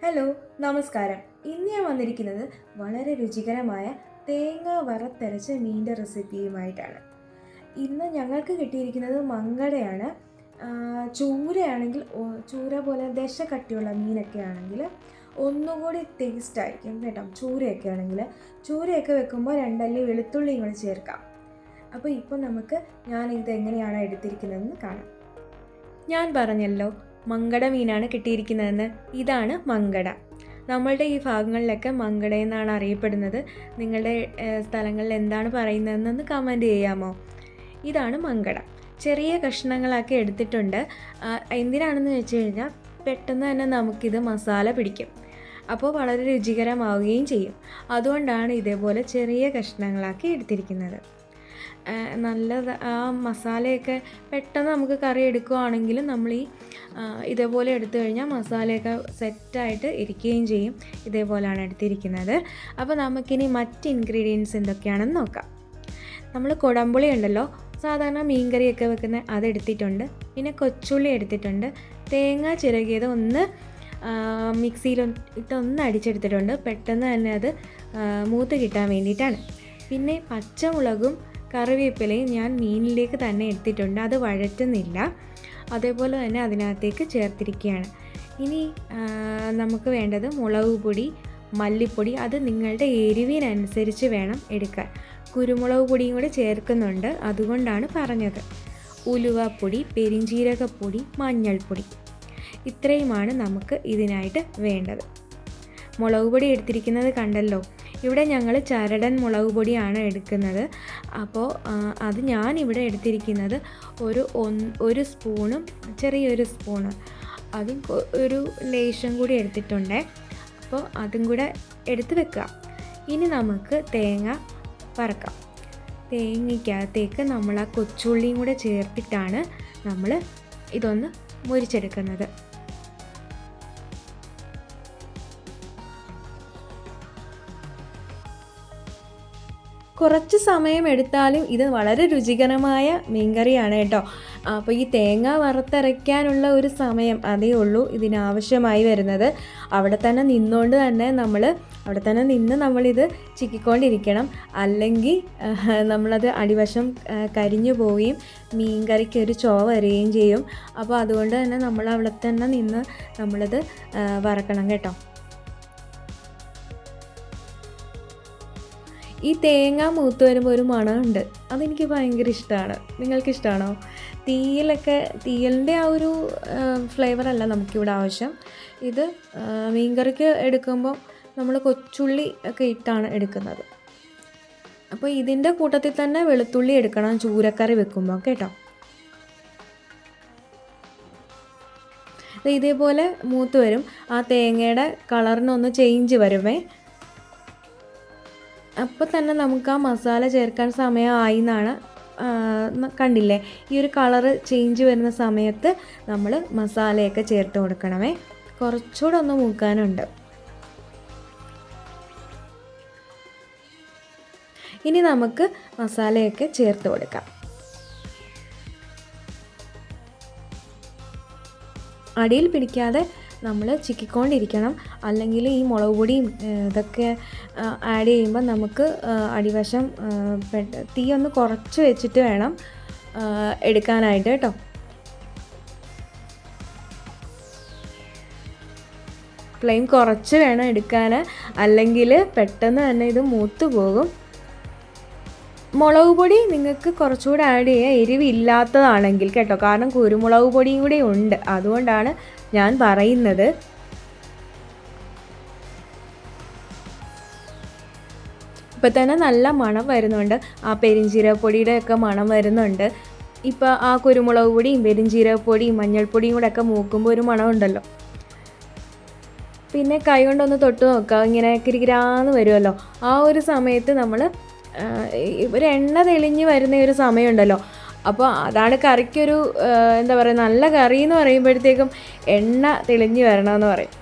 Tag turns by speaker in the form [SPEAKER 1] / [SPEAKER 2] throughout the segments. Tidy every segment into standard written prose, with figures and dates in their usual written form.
[SPEAKER 1] Hello, നമസ്കാരം. ഇന്ന് ഞാൻ വന്നിരിക്കുന്നത് വളരെ രുചികരമായ തേങ്ങ വറുത്തരച്ച മീൻ്റെ റെസിപ്പിയുമായിട്ടാണ്. ഇന്ന് ഞങ്ങൾക്ക് കിട്ടിയിരിക്കുന്നത് മങ്കടയാണ്. ചൂരയാണെങ്കിൽ ചൂര പോലെ ദശ കട്ടിയുള്ള മീനൊക്കെ ആണെങ്കിൽ ഒന്നുകൂടി ടേസ്റ്റ് ആയിരിക്കും കേട്ടോ. ചൂരയൊക്കെ ആണെങ്കിൽ ചൂരയൊക്കെ വെക്കുമ്പോൾ രണ്ടല്ലി വെളുത്തുള്ളിയും കൂടി ചേർക്കാം. അപ്പോൾ ഇപ്പോൾ നമുക്ക് ഞാൻ ഇത് എങ്ങനെയാണ് എടുത്തിരിക്കുന്നതെന്ന് കാണാം. ഞാൻ പറഞ്ഞല്ലോ മങ്കട മീനാണ് കിട്ടിയിരിക്കുന്നതെന്ന്. ഇതാണ് മങ്കട. നമ്മളുടെ ഈ ഭാഗങ്ങളിലൊക്കെ മങ്കട എന്നാണ് അറിയപ്പെടുന്നത്. നിങ്ങളുടെ സ്ഥലങ്ങളിൽ എന്താണ് പറയുന്നതെന്നൊന്ന് കമൻറ്റ് ചെയ്യാമോ? ഇതാണ് മങ്കട. ചെറിയ കഷ്ണങ്ങളാക്കി എടുത്തിട്ടുണ്ട്. എന്തിനാണെന്ന് വെച്ച് കഴിഞ്ഞാൽ പെട്ടെന്ന് തന്നെ നമുക്കിത് മസാല പിടിക്കും. അപ്പോൾ വളരെ രുചികരമാവുകയും ചെയ്യും. അതുകൊണ്ടാണ് ഇതേപോലെ ചെറിയ കഷ്ണങ്ങളാക്കി എടുത്തിരിക്കുന്നത്. നല്ലത് ആ മസാലയൊക്കെ പെട്ടെന്ന് നമുക്ക് കറി എടുക്കുകയാണെങ്കിലും നമ്മൾ ഇതേപോലെ എടുത്തു കഴിഞ്ഞാൽ മസാലയൊക്കെ സെറ്റായിട്ട് ഇരിക്കുകയും ചെയ്യും. ഇതേപോലെയാണ് എടുത്തിരിക്കുന്നത്. അപ്പോൾ നമുക്കിനി മറ്റ് ഇൻഗ്രീഡിയൻസ് എന്തൊക്കെയാണെന്ന് നോക്കാം. നമ്മൾ കുടംപുളി ഉണ്ടല്ലോ, സാധാരണ മീൻകറിയൊക്കെ വെക്കുന്ന അതെടുത്തിട്ടുണ്ട്. പിന്നെ കൊച്ചുള്ളി എടുത്തിട്ടുണ്ട്. തേങ്ങ ചിരകിയത് ഒന്ന് മിക്സിയിൽ ഇട്ടൊന്ന് അടിച്ചെടുത്തിട്ടുണ്ട്. പെട്ടെന്ന് തന്നെ അത് മൂത്ത് കിട്ടാൻ വേണ്ടിയിട്ടാണ്. പിന്നെ പച്ചമുളകും കറിവേപ്പിലയും ഞാൻ മീനിലേക്ക് തന്നെ എടുത്തിട്ടുണ്ട്. അത് വഴറ്റുന്നില്ല, അതേപോലെ തന്നെ അതിനകത്തേക്ക് ചേർത്തിരിക്കുകയാണ്. ഇനി നമുക്ക് വേണ്ടത് മുളക് പൊടി, മല്ലിപ്പൊടി, അത് നിങ്ങളുടെ എരിവിനനുസരിച്ച് വേണം എടുക്കാൻ. കുരുമുളക് പൊടിയും കൂടി ചേർക്കുന്നുണ്ട്, അതുകൊണ്ടാണ് പറഞ്ഞത്. ഉലുവപ്പൊടി, പെരിഞ്ജീരകപ്പൊടി, മഞ്ഞൾപ്പൊടി, ഇത്രയുമാണ് നമുക്ക് ഇതിനായിട്ട് വേണ്ടത്. മുളക് പൊടി എടുത്തിരിക്കുന്നത് കണ്ടല്ലോ. ഇവിടെ ഞങ്ങൾ ചരടൻ മുളക് പൊടിയാണ് എടുക്കുന്നത്. അപ്പോൾ അത് ഞാനിവിടെ എടുത്തിരിക്കുന്നത് ഒരു സ്പൂണും ചെറിയൊരു സ്പൂണ്, അതും ഒരു ലേശം കൂടി എടുത്തിട്ടുണ്ട്. അപ്പോൾ അതും കൂടെ എടുത്ത് വെക്കുക. ഇനി നമുക്ക് തേങ്ങ വറക്കാം. തേങ്ങയ്ക്കകത്തേക്ക് നമ്മൾ ആ കൊച്ചുള്ളിയും കൂടെ ചേർത്തിട്ടാണ് നമ്മൾ ഇതൊന്ന് മുരിച്ചെടുക്കുന്നത്. കുറച്ച് സമയം എടുത്താലും ഇത് വളരെ രുചികരമായ മീൻകറിയാണ് കേട്ടോ. അപ്പോൾ ഈ തേങ്ങ വറുത്തരയ്ക്കാനുള്ള ഒരു സമയം അതേ ഉള്ളൂ ഇതിനാവശ്യമായി വരുന്നത്. അവിടെ തന്നെ നിന്ന് നമ്മളിത് ചിക്കിക്കൊണ്ടിരിക്കണം. അല്ലെങ്കിൽ നമ്മളത് അടിവശം കരിഞ്ഞു പോവുകയും മീൻകറിക്ക് ഒരു ചൊവ വരികയും ചെയ്യും. അപ്പോൾ അതുകൊണ്ട് തന്നെ നമ്മൾ അവിടെ തന്നെ നിന്ന് നമ്മളത് വറക്കണം കേട്ടോ. ഈ തേങ്ങ മൂത്ത് വരുമ്പോൾ ഒരു മണമുണ്ട്, അതെനിക്ക് ഭയങ്കര ഇഷ്ടമാണ്. നിങ്ങൾക്കിഷ്ടമാണോ? തീയലിൻ്റെ ആ ഒരു ഫ്ലേവറല്ല നമുക്കിവിടെ ആവശ്യം. ഇത് മീൻകറിക്ക് എടുക്കുമ്പോൾ നമ്മൾ കൊച്ചുള്ളി ഒക്കെ ഇട്ടാണ് എടുക്കുന്നത്. അപ്പോൾ ഇതിൻ്റെ കൂട്ടത്തിൽ തന്നെ വെളുത്തുള്ളി എടുക്കണം ചൂരക്കറി വെക്കുമ്പോൾ കേട്ടോ. ഇതേപോലെ മൂത്ത് വരും. ആ തേങ്ങയുടെ കളറിനൊന്ന് ചേഞ്ച് വരുമേ. അപ്പോൾ തന്നെ നമുക്ക് ആ മസാല ചേർക്കാൻ സമയമായി എന്നാണ്. കണ്ടില്ലേ, ഈ ഒരു കളറ് ചേഞ്ച് വരുന്ന സമയത്ത് നമ്മൾ മസാലയൊക്കെ ചേർത്ത് കൊടുക്കണമേ. കുറച്ചുകൂടെ ഒന്ന് മൂക്കാനുണ്ട്. ഇനി നമുക്ക് മസാലയൊക്കെ ചേർത്ത് കൊടുക്കാം. അടിയിൽ പിടിക്കാതെ നമ്മൾ ചിക്കിക്കൊണ്ടിരിക്കണം. അല്ലെങ്കിൽ ഈ മുളക് പൊടിയും ഇതൊക്കെ ആഡ് ചെയ്യുമ്പോൾ നമുക്ക് അടിവശം തീ ഒന്ന് കുറച്ച് വെച്ചിട്ട് വേണം എടുക്കാനായിട്ട് കേട്ടോ. ഫ്ലെയിം കുറച്ച് വേണം എടുക്കാൻ, അല്ലെങ്കിൽ പെട്ടെന്ന് തന്നെ ഇത് മൂത്ത് പോകും. മുളക് പൊടി നിങ്ങൾക്ക് കുറച്ചുകൂടെ ആഡ് ചെയ്യുക, എരിവില്ലാത്തതാണെങ്കിൽ കേട്ടോ. കാരണം കുരുമുളക് പൊടിയും കൂടി ഉണ്ട്, അതുകൊണ്ടാണ് ഞാൻ പറയുന്നത്. ഇപ്പം തന്നെ നല്ല മണം വരുന്നുണ്ട്. ആ പെരിഞ്ജീരകപ്പൊടിയുടെ ഒക്കെ മണം വരുന്നുണ്ട്. ഇപ്പോൾ ആ കുരുമുളക് പൊടിയും പെരിഞ്ജീരകപ്പൊടിയും മഞ്ഞൾപ്പൊടിയും കൂടെ ഒക്കെ മൂക്കുമ്പോൾ ഒരു മണമുണ്ടല്ലോ. പിന്നെ കൈ കൊണ്ടൊന്ന് തൊട്ട് നോക്കുക, ഇങ്ങനെ കിരികിരാന്ന് വരുമല്ലോ. ആ ഒരു സമയത്ത് നമ്മൾ ഒരു എണ്ണ തെളിഞ്ഞ് വരുന്ന ഒരു സമയമുണ്ടല്ലോ. അപ്പോൾ അതാണ് കറിക്കൊരു എന്താ പറയുക, നല്ല കറി എന്ന് പറയുമ്പോഴത്തേക്കും എണ്ണ തെളിഞ്ഞ് വരണമെന്ന് പറയും.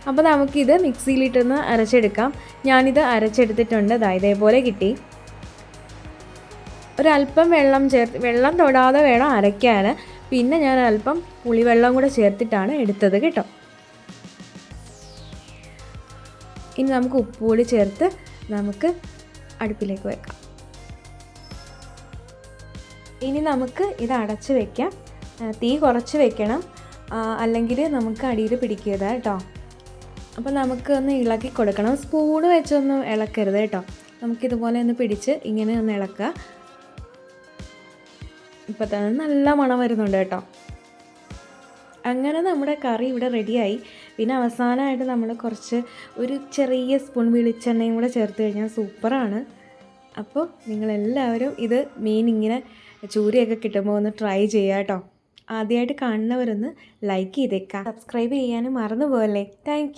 [SPEAKER 1] അപ്പോൾ നമുക്കിത് മിക്സിയിലിട്ടൊന്ന് അരച്ചെടുക്കാം. ഞാനിത് അരച്ചെടുത്തിട്ടുണ്ട്. ഇതേപോലെ കിട്ടി. ഒരല്പം വെള്ളം തൊടാതെ വേണം അരയ്ക്കാൻ. പിന്നെ ഞാൻ അല്പം പുളിവെള്ളം കൂടെ ചേർത്തിട്ടാണ് എടുത്തത് കേട്ടോ. ഇനി നമുക്ക് ഉപ്പ് കൂടി ചേർത്ത് നമുക്ക് അടുപ്പിലേക്ക് വെക്കാം. ഇനി നമുക്ക് ഇത് അടച്ച് വെക്കാം. തീ കുറച്ച് വെക്കണം, അല്ലെങ്കിൽ നമുക്ക് അടിയിൽ പിടിക്കരുത് കേട്ടോ. അപ്പോൾ നമുക്ക് ഒന്ന് ഇളക്കി കൊടുക്കണം. സ്പൂണ് വെച്ചൊന്നും ഇളക്കരുത് കേട്ടോ. നമുക്കിതുപോലെ ഒന്ന് പിടിച്ച് ഇങ്ങനെ ഒന്ന് ഇളക്കുക. ഇപ്പോൾ തന്നെ നല്ല മണം വരുന്നുണ്ട് കേട്ടോ. അങ്ങനെ നമ്മുടെ കറി ഇവിടെ റെഡിയായി. പിന്നെ അവസാനമായിട്ട് നമ്മൾ ഒരു ചെറിയ സ്പൂൺ വെളിച്ചെണ്ണയും കൂടെ ചേർത്ത് കഴിഞ്ഞാൽ സൂപ്പറാണ്. അപ്പോൾ നിങ്ങളെല്ലാവരും ഇത് മീൻ ഇങ്ങനെ ചൂരയൊക്കെ കിട്ടുമ്പോൾ ഒന്ന് ട്രൈ ചെയ്യുക കേട്ടോ. ആദ്യമായിട്ട് കാണുന്നവരൊന്ന് ലൈക്ക് ചെയ്തേക്കാം, സബ്സ്ക്രൈബ് ചെയ്യാനും മറന്നു പോകല്ലേ. താങ്ക്